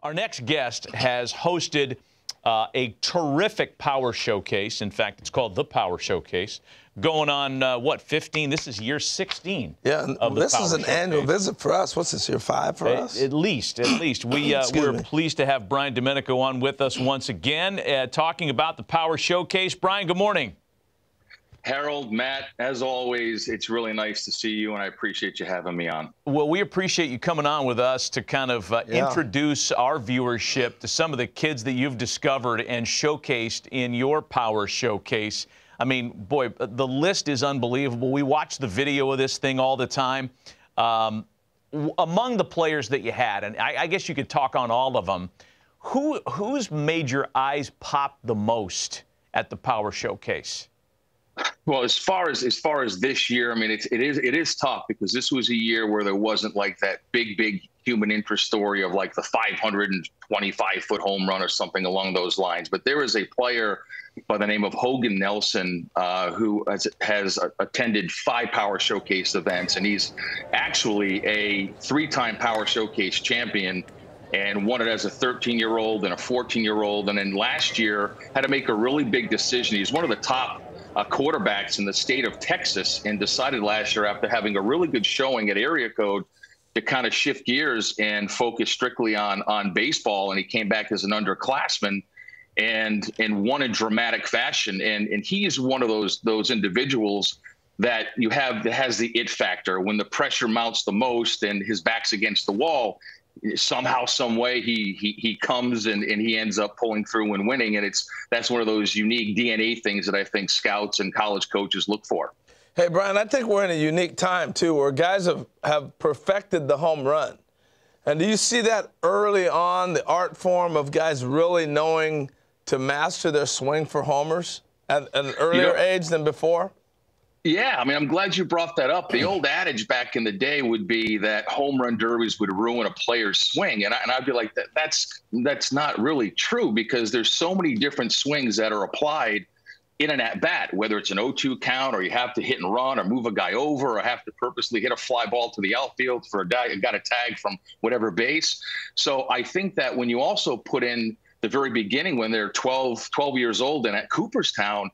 Our next guest has hosted a terrific power showcase. In fact, it's called the Power Showcase. Going on, what, 15? This is year 16. Yeah, of the this Power is an Showcase. annual visit for us. What's this, year 5 for us? At least. We're pleased to have Brian Domenico on with us once again, talking about the Power Showcase. Brian, good morning. Harold, Matt, as always, it's really nice to see you, and I appreciate you having me on. Well, we appreciate you coming on with us to kind of introduce our viewership to some of the kids that you've discovered and showcased in your Power Showcase. I mean, boy, the list is unbelievable. We watch the video of this thing all the time. Among the players that you had, and I guess you could talk on all of them, who's made your eyes pop the most at the Power Showcase? Well, as far as this year, I mean, it is tough because this was a year where there wasn't like that big human interest story of like the 525-foot home run or something along those lines. But there is a player by the name of Hogan Nelson who has attended 5 Power Showcase events, and he's actually a 3-time Power Showcase champion, and won it as a 13-year-old and a 14-year-old. And then last year had to make a really big decision. He's one of the top quarterbacks in the state of Texas, and decided last year, after having a really good showing at area code, to kind of shift gears and focus strictly on baseball. And he came back as an underclassman and won in dramatic fashion. And he is one of those individuals that has the it factor. When the pressure mounts the most and his back's against the wall, somehow, some way, he comes and he ends up pulling through and winning. And that's one of those unique DNA things that I think scouts and college coaches look for. Hey, Brian, I think we're in a unique time, too, where guys have perfected the home run. And do you see that early on, the art form of guys really knowing to master their swing for homers at an earlier age than before? Yeah, I mean, I'm glad you brought that up. The old adage back in the day would be that home run derbies would ruin a player's swing. And I'd be like, that's not really true, because there's so many different swings that are applied in an at-bat, whether it's an 0-2 count, or you have to hit and run, or move a guy over, or have to purposely hit a fly ball to the outfield for a guy who got a tag from whatever base. So I think that when you also put in the very beginning, when they're 12 years old and at Cooperstown,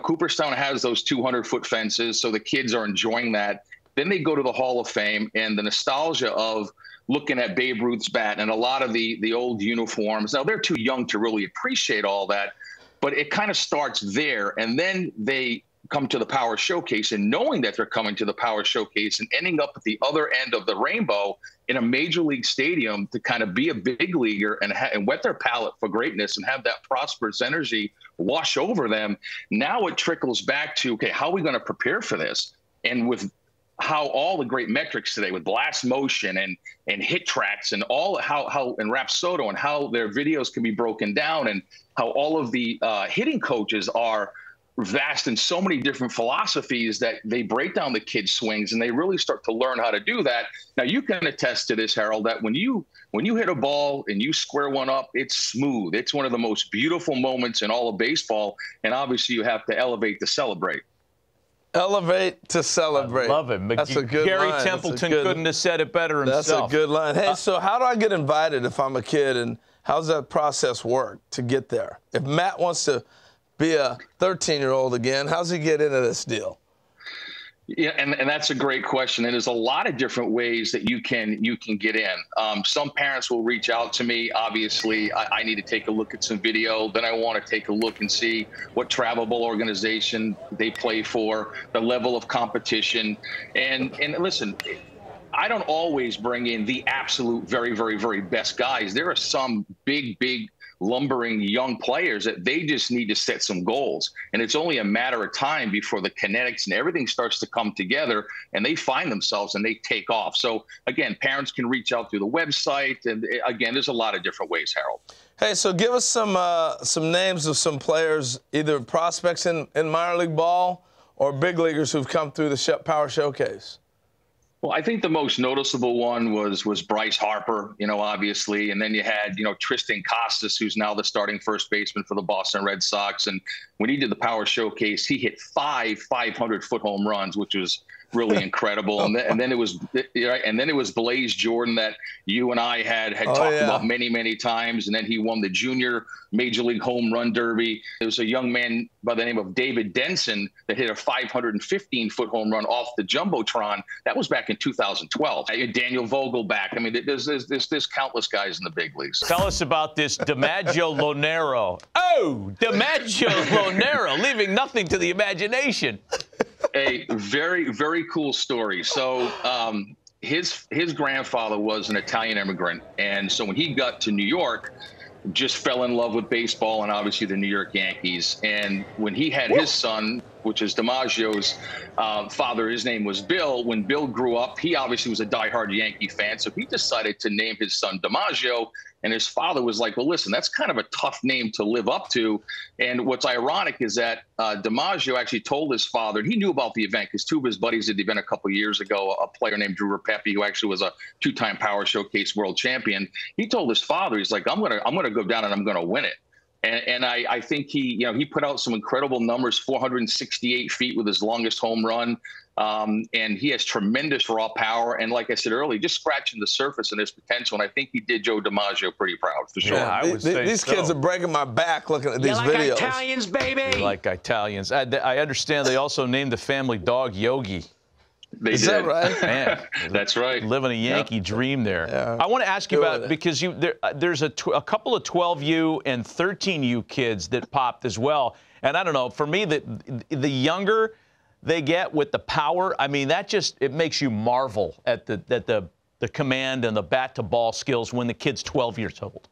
Cooperstown has those 200-foot fences, so the kids are enjoying that. Then they go to the Hall of Fame, and the nostalgia of looking at Babe Ruth's bat and a lot of the old uniforms. Now, they're too young to really appreciate all that, but it kind of starts there. And then they come to the Power Showcase, and knowing that they're coming to the Power Showcase and ending up at the other end of the rainbow in a major league stadium to kind of be a big leaguer and whet their palate for greatness and have that prosperous energy wash over them. Now it trickles back to, okay, how are we going to prepare for this? And with how all the great metrics today with blast motion and hit tracks and all how and Rapsodo and how their videos can be broken down, and how all of the hitting coaches are vast in so many different philosophies that they break down the kids' swings, and they really start to learn how to do that. Now, you can attest to this, Harold, that when you hit a ball and you square one up, it's smooth. It's one of the most beautiful moments in all of baseball, and obviously you have to elevate to celebrate. Elevate to celebrate. I love it. That's a good Gary line. Templeton couldn't have said it better himself. That's a good line. Hey, so how do I get invited if I'm a kid, and how's that process work to get there? If Matt wants to be a 13-year-old again, how's he get into this deal? Yeah, and that's a great question. And there's a lot of different ways that you can get in. Some parents will reach out to me. Obviously, I need to take a look at some video. Then I want to take a look and see what travelable organization they play for, the level of competition. And listen, I don't always bring in the absolute very best guys. There are some big lumbering young players that they just need to set some goals, and it's only a matter of time before the kinetics and everything starts to come together and they find themselves and they take off. So again, parents can reach out through the website, and again, there's a lot of different ways, Harold. Hey, so give us some names of some players, either prospects in minor league ball or big leaguers who've come through the Power Showcase. Well, I think the most noticeable one was Bryce Harper, obviously. And then you had, Tristan Costas, who's now the starting first baseman for the Boston Red Sox. And when he did the Power Showcase, he hit 5 500-foot home runs, which was really incredible. And then it was Blaze Jordan that you and I had talked about many times. And then he won the junior Major League Home Run Derby. There was a young man by the name of David Denson that hit a 515-foot home run off the Jumbotron. That was back in 2012. Daniel Vogelback. I mean, there's countless guys in the big leagues. Tell us about this DiMaggio Lonero. Oh, DiMaggio Lonero, leaving nothing to the imagination. A very, very cool story. So his grandfather was an Italian immigrant. And so when he got to New York, just fell in love with baseball and obviously the New York Yankees. And when he had his son, which is DiMaggio's father, his name was Bill. When Bill grew up, he obviously was a diehard Yankee fan. So he decided to name his son DiMaggio. And his father was like, well, listen, that's kind of a tough name to live up to. And what's ironic is that DiMaggio actually told his father, and he knew about the event because two of his buddies did the event a couple of years ago, a player named Drew Rapepi, who actually was a two-time Power Showcase world champion. He told his father, he's like, I'm gonna go down and I'm going to win it. And I think he put out some incredible numbers, 468 feet with his longest home run. And he has tremendous raw power. And like I said earlier, just scratching the surface in his potential. And I think he did Joe DiMaggio pretty proud, for sure. Yeah, I would say these kids are breaking my back looking at these videos. Like Italians, baby. Like Italians. I understand they also named the family dog Yogi. Is that right? Man, that's right. Living a Yankee dream there. Yeah. I want to ask you about, because there's a couple of 12U and 13U kids that popped as well. And I don't know, for me, the younger they get with the power, I mean, it makes you marvel at the command and the bat to ball skills when the kid's 12 years old.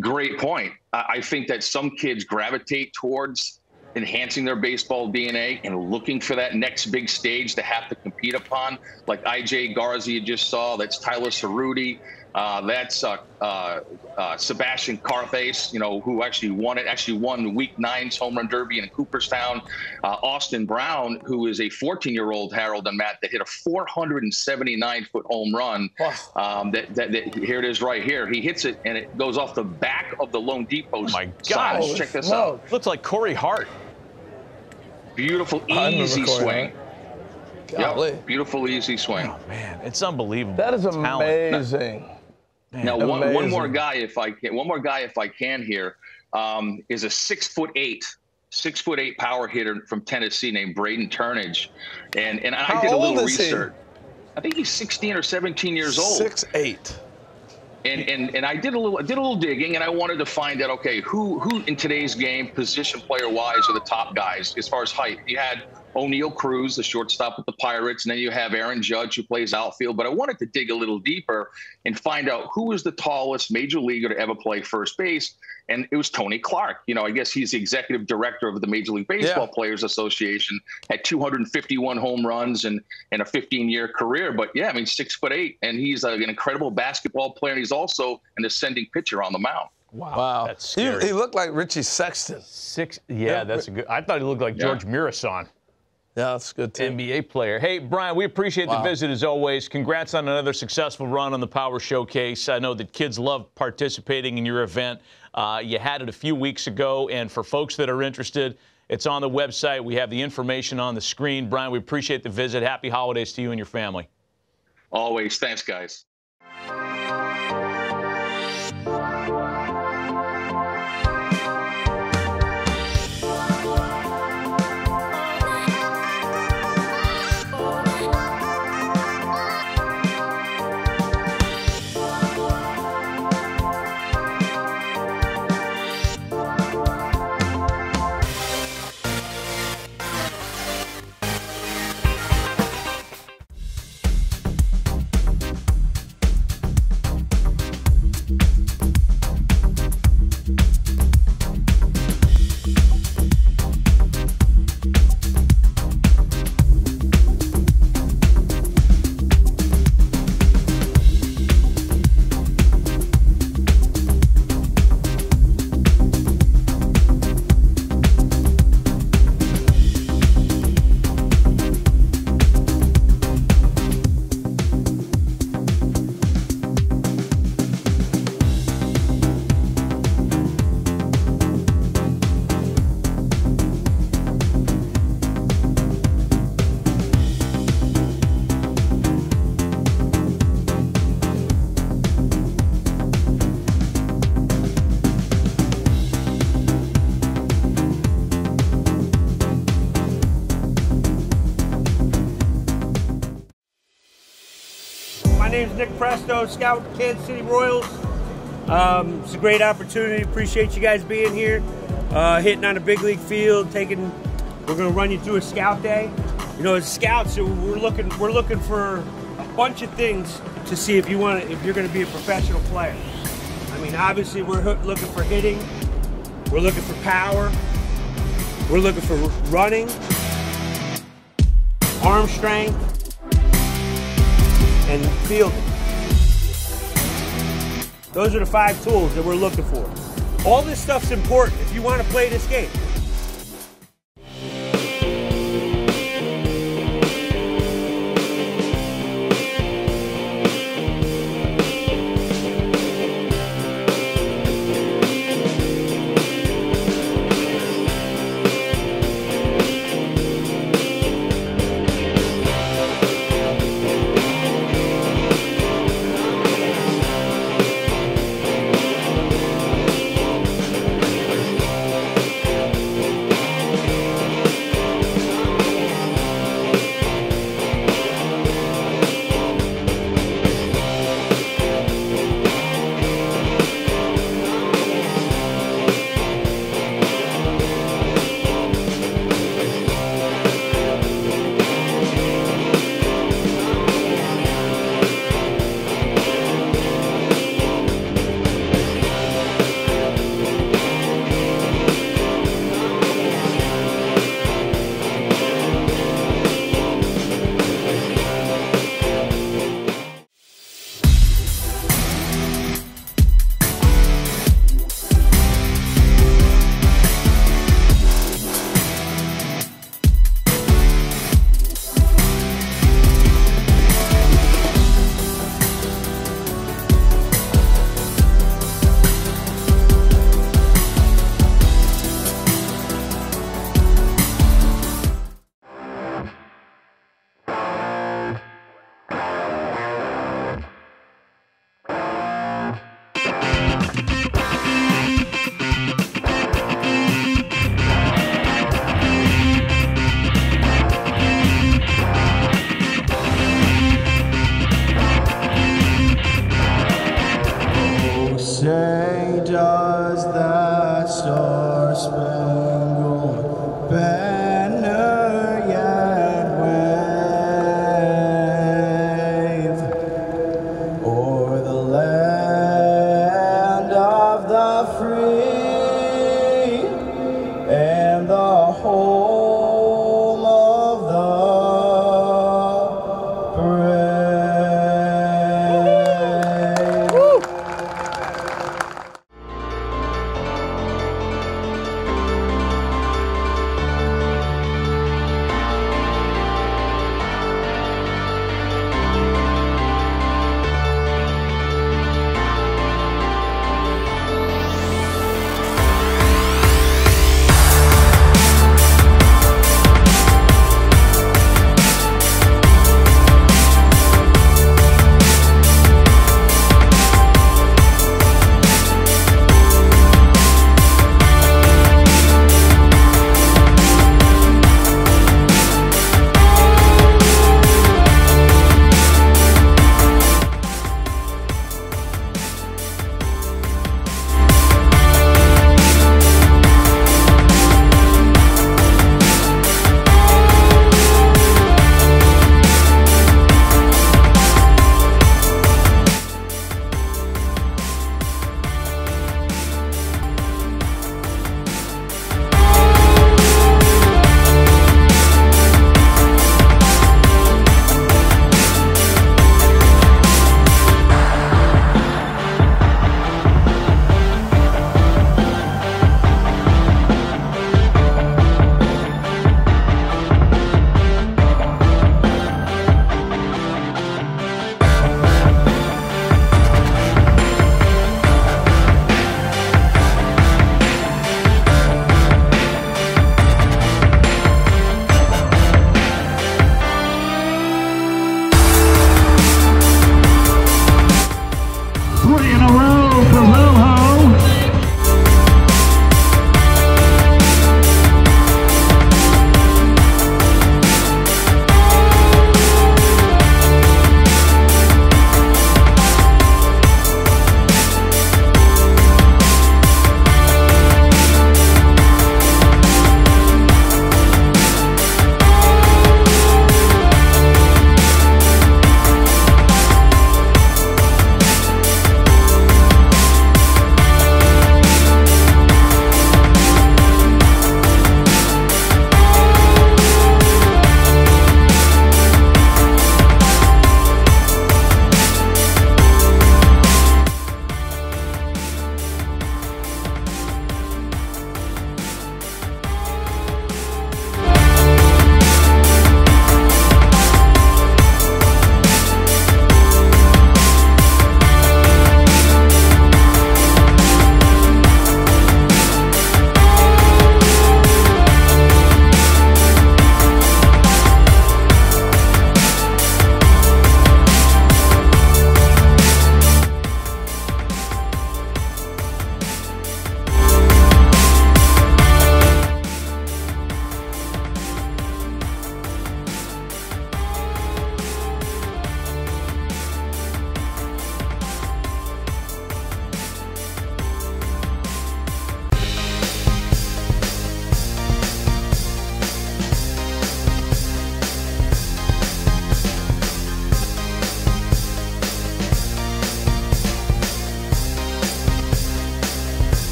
Great point. I think that some kids gravitate towards enhancing their baseball DNA and looking for that next big stage to have to compete upon, like IJ Garza you just saw. That's Tyler Cerruti. That's Sebastian Carthace, who actually won Week 9's Home Run Derby in Cooperstown. Austin Brown, who is a 14-year-old, Harold and Matt, that hit a 479-foot home run. Here it is right here. He hits it, and it goes off the back of the loanDepot. Oh, my gosh. Check this out. Looks like Corey Hart. Beautiful, easy swing. Yep, beautiful, easy swing. Oh, man, it's unbelievable. That is amazing. Now, one more guy, if I can here, is a 6'8" power hitter from Tennessee named Braden Turnage, and I did a little research. I think he's 16 or 17 years old. 6'8". And I did a little digging, and I wanted to find out, okay, who in today's game, position player wise, are the top guys as far as height. You had O'Neal Cruz, the shortstop with the Pirates, and then you have Aaron Judge, who plays outfield. But I wanted to dig a little deeper and find out who was the tallest major leaguer to ever play first base. And it was Tony Clark. I guess he's the executive director of the Major League Baseball Players Association, had 251 home runs and a 15-year career. But, yeah, I mean, 6'8", and he's an incredible basketball player, and he's also an ascending pitcher on the mound. Wow. That's scary. He looked like Richie Sexton. Yeah, that's a good. I thought he looked like George Mirasan. Yeah, that's good, too. NBA player. Hey, Brian, we appreciate the visit as always. Congrats on another successful run on the Power Showcase. I know that kids love participating in your event. You had it a few weeks ago, and for folks that are interested, it's on the website. We have the information on the screen. Brian, we appreciate the visit. Happy holidays to you and your family. Always. Thanks, guys. Nick Presto, scout Kansas City Royals. It's a great opportunity. Appreciate you guys being here, hitting on a big league field. We're going to run you through a scout day. You know, as scouts, we're looking for a bunch of things to see if you're going to be a professional player. I mean, obviously, we're looking for hitting. We're looking for power. We're looking for running, arm strength, and fielding. Those are the 5 tools that we're looking for. All this stuff's important if you want to play this game. Say, does that star-spangled banner yet wave o'er the land of the free and the home of the brave?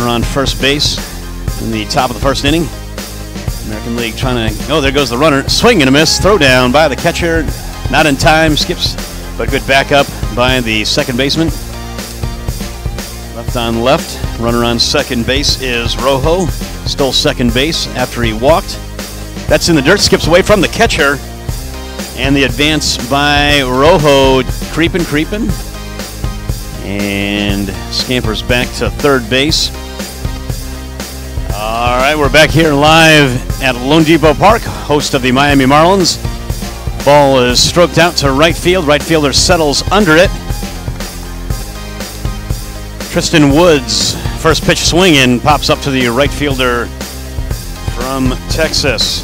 Runner on first base in the top of the first inning. American League trying to, oh, there goes the runner. Swing and a miss, throw down by the catcher. Not in time, skips, but good backup by the second baseman. Left on left, runner on second base is Rojo. Stole second base after he walked. That's in the dirt, skips away from the catcher. And the advance by Rojo, creeping, and scampers back to third base. All right, we're back here live at loanDepot Park, host of the Miami Marlins. Ball is stroked out to right field. Right fielder settles under it. Tristan Woods, first pitch swinging, pops up to the right fielder from Texas.